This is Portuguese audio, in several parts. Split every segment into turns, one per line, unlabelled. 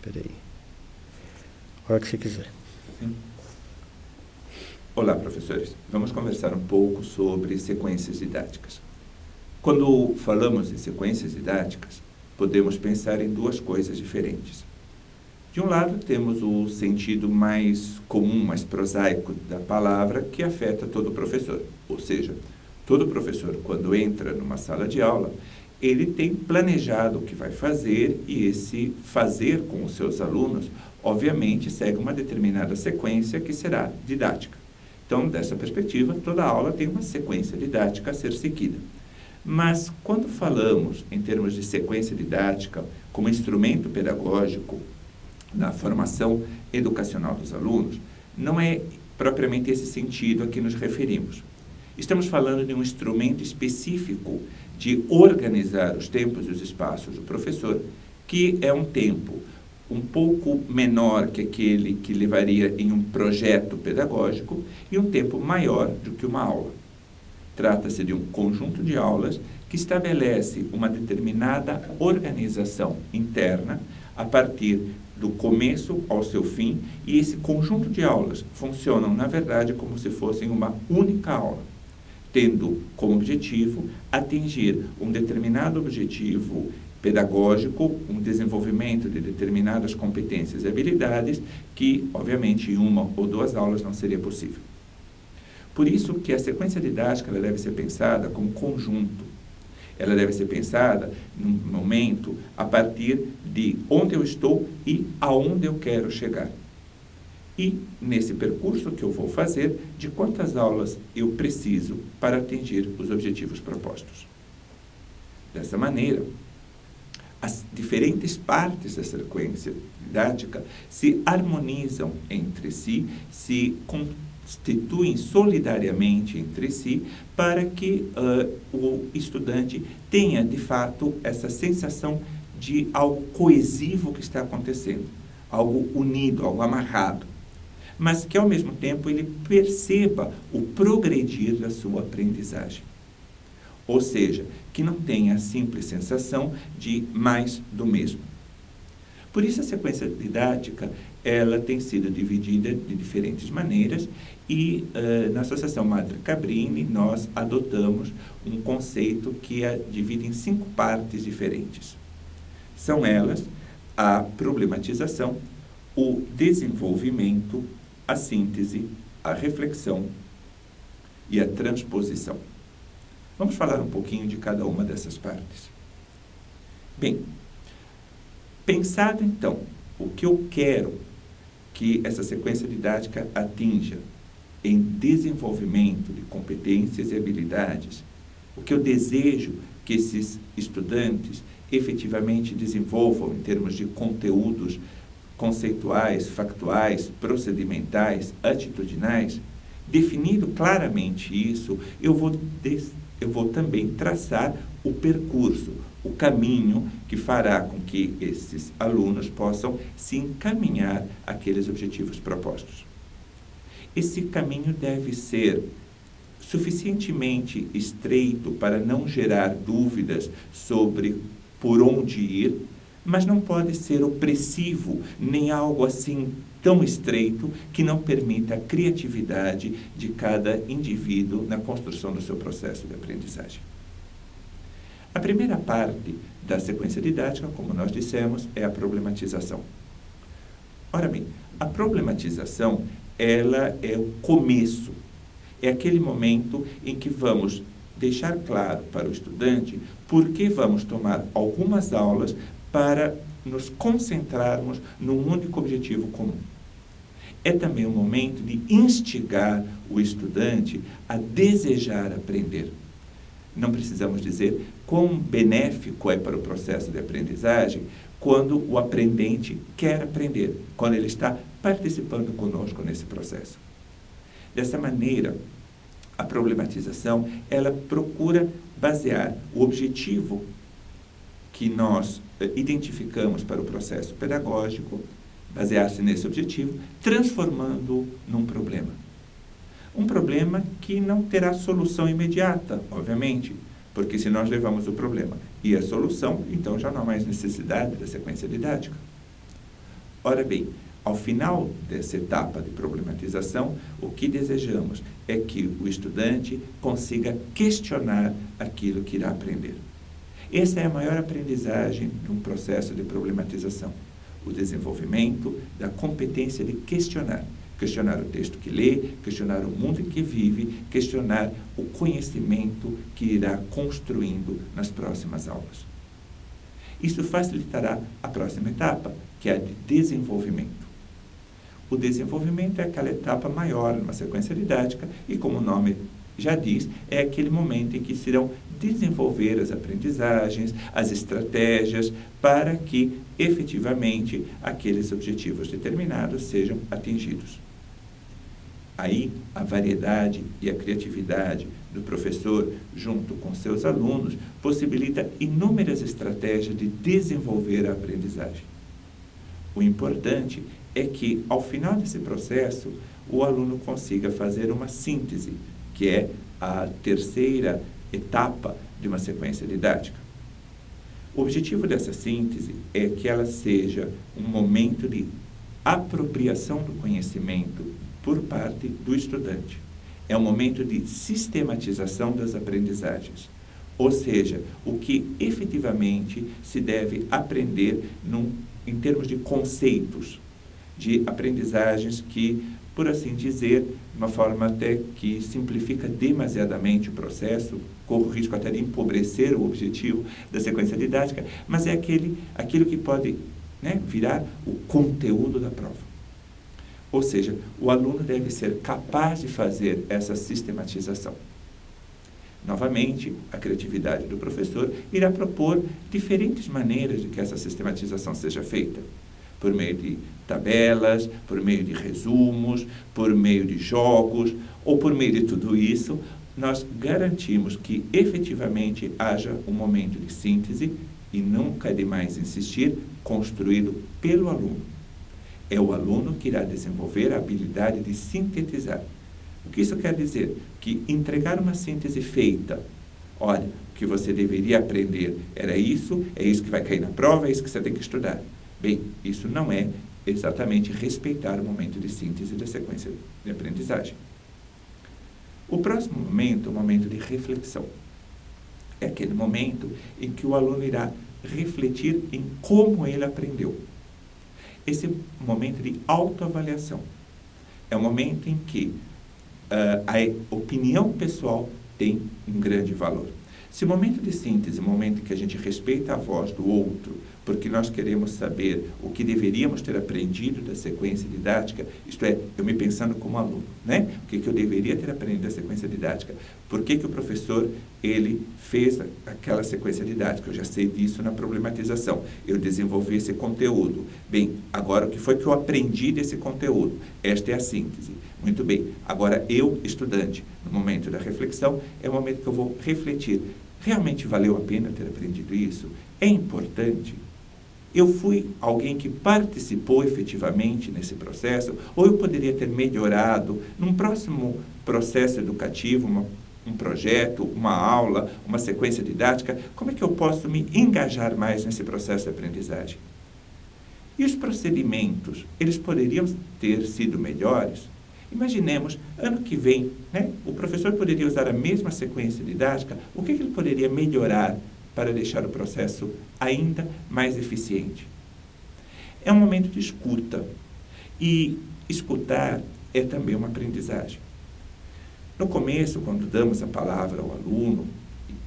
Peraí. A hora que você quiser.
Sim. Olá, professores. Vamos conversar um pouco sobre sequências didáticas. Quando falamos em sequências didáticas, podemos pensar em duas coisas diferentes. De um lado, temos o sentido mais comum, mais prosaico da palavra, que afeta todo professor. Ou seja, todo professor, quando entra numa sala de aula, ele tem planejado o que vai fazer e esse fazer com os seus alunos, obviamente, segue uma determinada sequência que será didática. Então, dessa perspectiva, toda aula tem uma sequência didática a ser seguida. Mas, quando falamos em termos de sequência didática como instrumento pedagógico na formação educacional dos alunos, não é propriamente esse sentido a que nos referimos. Estamos falando de um instrumento específico de organizar os tempos e os espaços do professor, que é um tempo um pouco menor que aquele que levaria em um projeto pedagógico e um tempo maior do que uma aula. Trata-se de um conjunto de aulas que estabelece uma determinada organização interna a partir do começo ao seu fim, e esse conjunto de aulas funcionam, na verdade, como se fossem uma única aula, tendo como objetivo atingir um determinado objetivo pedagógico, um desenvolvimento de determinadas competências e habilidades que, obviamente, em uma ou duas aulas não seria possível. Por isso que a sequência didática ela deve ser pensada como conjunto. Ela deve ser pensada num momento a partir de onde eu estou e aonde eu quero chegar. E, nesse percurso que eu vou fazer, de quantas aulas eu preciso para atingir os objetivos propostos. Dessa maneira, as diferentes partes da sequência didática se harmonizam entre si, se constituem solidariamente entre si, para que o estudante tenha, de fato, essa sensação de algo coesivo que está acontecendo, algo unido, algo amarrado, mas que, ao mesmo tempo, ele perceba o progredir da sua aprendizagem. Ou seja, que não tenha a simples sensação de mais do mesmo. Por isso, a sequência didática ela tem sido dividida de diferentes maneiras e, na Associação Madre Cabrini, nós adotamos um conceito que a divide em 5 partes diferentes. São elas a problematização, o desenvolvimento, a síntese, a reflexão e a transposição. Vamos falar um pouquinho de cada uma dessas partes. Bem, pensado então o que eu quero que essa sequência didática atinja em desenvolvimento de competências e habilidades, o que eu desejo que esses estudantes efetivamente desenvolvam em termos de conteúdos conceituais, factuais, procedimentais, atitudinais, definido claramente isso, eu vou também traçar o percurso, o caminho que fará com que esses alunos possam se encaminhar àqueles objetivos propostos. Esse caminho deve ser suficientemente estreito para não gerar dúvidas sobre por onde ir, mas não pode ser opressivo, nem algo assim tão estreito que não permita a criatividade de cada indivíduo na construção do seu processo de aprendizagem. A primeira parte da sequência didática, como nós dissemos, é a problematização. Ora bem, a problematização, ela é o começo, é aquele momento em que vamos deixar claro para o estudante por que vamos tomar algumas aulas para nos concentrarmos num único objetivo comum. É também o momento de instigar o estudante a desejar aprender. Não precisamos dizer quão benéfico é para o processo de aprendizagem quando o aprendente quer aprender, quando ele está participando conosco nesse processo. Dessa maneira, a problematização, ela procura basear o objetivo que nós identificamos para o processo pedagógico, basear-se nesse objetivo, transformando-o num problema. Um problema que não terá solução imediata, obviamente, porque se nós levamos o problema e a solução, então já não há mais necessidade da sequência didática. Ora bem, ao final dessa etapa de problematização, o que desejamos é que o estudante consiga questionar aquilo que irá aprender. Essa é a maior aprendizagem de um processo de problematização. O desenvolvimento da competência de questionar. Questionar o texto que lê, questionar o mundo em que vive, questionar o conhecimento que irá construindo nas próximas aulas. Isso facilitará a próxima etapa, que é a de desenvolvimento. O desenvolvimento é aquela etapa maior numa sequência didática e, como o nome já diz, é aquele momento em que se irão desenvolver as aprendizagens, as estratégias para que, efetivamente, aqueles objetivos determinados sejam atingidos. Aí, a variedade e a criatividade do professor, junto com seus alunos, possibilita inúmeras estratégias de desenvolver a aprendizagem. O importante é que, ao final desse processo, o aluno consiga fazer uma síntese, que é a terceira etapa de uma sequência didática. O objetivo dessa síntese é que ela seja um momento de apropriação do conhecimento por parte do estudante. É um momento de sistematização das aprendizagens, ou seja, o que efetivamente se deve aprender em termos de conceitos, de aprendizagens que, por assim dizer, de uma forma até que simplifica demasiadamente o processo, corre o risco até de empobrecer o objetivo da sequência didática, mas é aquilo que pode, virar o conteúdo da prova. Ou seja, o aluno deve ser capaz de fazer essa sistematização. Novamente, a criatividade do professor irá propor diferentes maneiras de que essa sistematização seja feita. Por meio de tabelas, por meio de resumos, por meio de jogos, ou por meio de tudo isso, nós garantimos que efetivamente haja um momento de síntese e nunca é demais insistir, construído pelo aluno. É o aluno que irá desenvolver a habilidade de sintetizar. O que isso quer dizer? Que entregar uma síntese feita, olha, o que você deveria aprender era isso, é isso que vai cair na prova, é isso que você tem que estudar. Bem, isso não é exatamente respeitar o momento de síntese da sequência de aprendizagem. O próximo momento é o momento de reflexão. É aquele momento em que o aluno irá refletir em como ele aprendeu. Esse é um momento de autoavaliação. É um momento em que a opinião pessoal tem um grande valor. Se o momento de síntese é o momento em que a gente respeita a voz do outro, porque nós queremos saber o que deveríamos ter aprendido da sequência didática, isto é, eu me pensando como aluno, O que eu deveria ter aprendido da sequência didática? Por que o professor, ele fez aquela sequência didática? Eu já sei disso na problematização. Eu desenvolvi esse conteúdo. Bem, agora o que foi que eu aprendi desse conteúdo? Esta é a síntese. Muito bem. Agora eu, estudante, no momento da reflexão, é o momento que eu vou refletir. Realmente valeu a pena ter aprendido isso? É importante? Eu fui alguém que participou efetivamente nesse processo? Ou eu poderia ter melhorado num próximo processo educativo, um projeto, uma aula, uma sequência didática? Como é que eu posso me engajar mais nesse processo de aprendizagem? E os procedimentos, eles poderiam ter sido melhores? Imaginemos, ano que vem, o professor poderia usar a mesma sequência didática, o que ele poderia melhorar para deixar o processo ainda mais eficiente? É um momento de escuta, e escutar é também uma aprendizagem. No começo, quando damos a palavra ao aluno,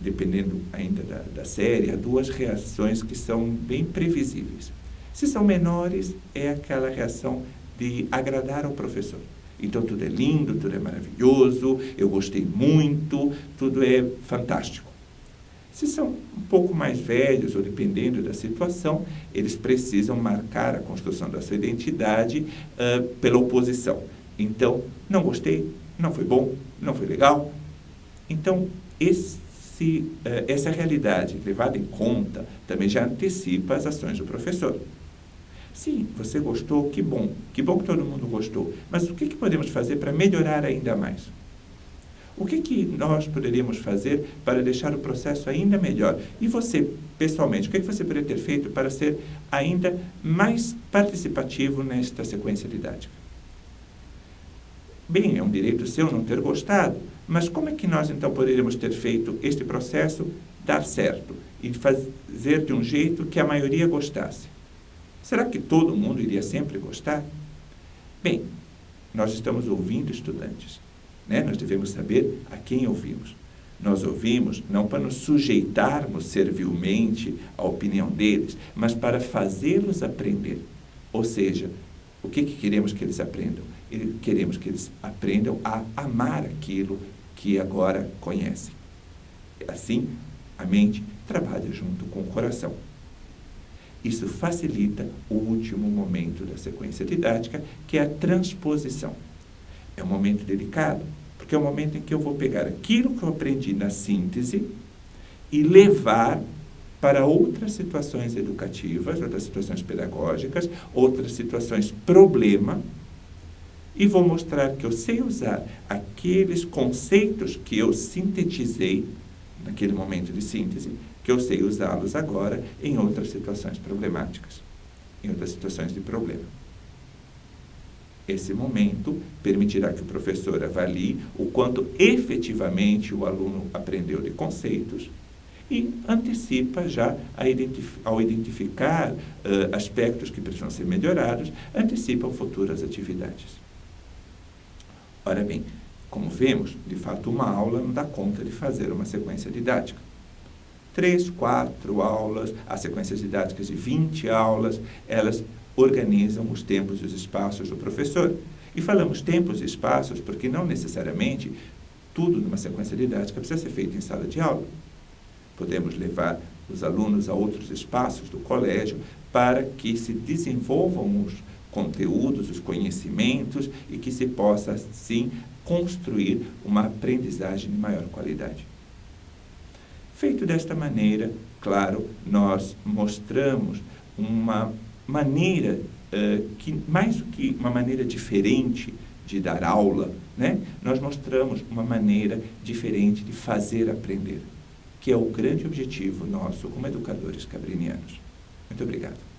dependendo ainda da série, há duas reações que são bem previsíveis. Se são menores, é aquela reação de agradar ao professor. Então, tudo é lindo, tudo é maravilhoso, eu gostei muito, tudo é fantástico. Se são um pouco mais velhos, ou dependendo da situação, eles precisam marcar a construção da sua identidade pela oposição. Então, não gostei, não foi bom, não foi legal. Então, essa realidade levada em conta também já antecipa as ações do professor. Sim, você gostou, que bom que todo mundo gostou. Mas o que podemos fazer para melhorar ainda mais? O que nós poderíamos fazer para deixar o processo ainda melhor? E você, pessoalmente, o que você poderia ter feito para ser ainda mais participativo nesta sequência didática? Bem, é um direito seu não ter gostado, mas como é que nós, então, poderíamos ter feito este processo dar certo e fazer de um jeito que a maioria gostasse? Será que todo mundo iria sempre gostar? Bem, nós estamos ouvindo estudantes, né? Nós devemos saber a quem ouvimos. Nós ouvimos não para nos sujeitarmos servilmente à opinião deles, mas para fazê-los aprender. Ou seja, o que queremos que eles aprendam? Queremos que eles aprendam a amar aquilo que agora conhecem. Assim, a mente trabalha junto com o coração. Isso facilita o último momento da sequência didática, que é a transposição. É um momento delicado, porque é o momento em que eu vou pegar aquilo que eu aprendi na síntese e levar para outras situações educativas, outras situações pedagógicas, outras situações problema, e vou mostrar que eu sei usar aqueles conceitos que eu sintetizei naquele momento de síntese, que eu sei usá-los agora em outras situações problemáticas, em outras situações de problema. Esse momento permitirá que o professor avalie o quanto efetivamente o aluno aprendeu de conceitos e antecipa já, ao identificar aspectos que precisam ser melhorados, antecipam futuras atividades. Ora bem, como vemos, de fato uma aula não dá conta de fazer uma sequência didática. 3, 4 aulas, as sequências didáticas de 20 aulas, elas organizam os tempos e os espaços do professor. E falamos tempos e espaços porque não necessariamente tudo numa sequência didática precisa ser feito em sala de aula. Podemos levar os alunos a outros espaços do colégio para que se desenvolvam os conteúdos, os conhecimentos e que se possa, assim, construir uma aprendizagem de maior qualidade. Feito desta maneira, claro, nós mostramos uma maneira que, mais do que uma maneira diferente de dar aula, né? Nós mostramos uma maneira diferente de fazer aprender, que é o grande objetivo nosso como educadores cabrinianos. Muito obrigado.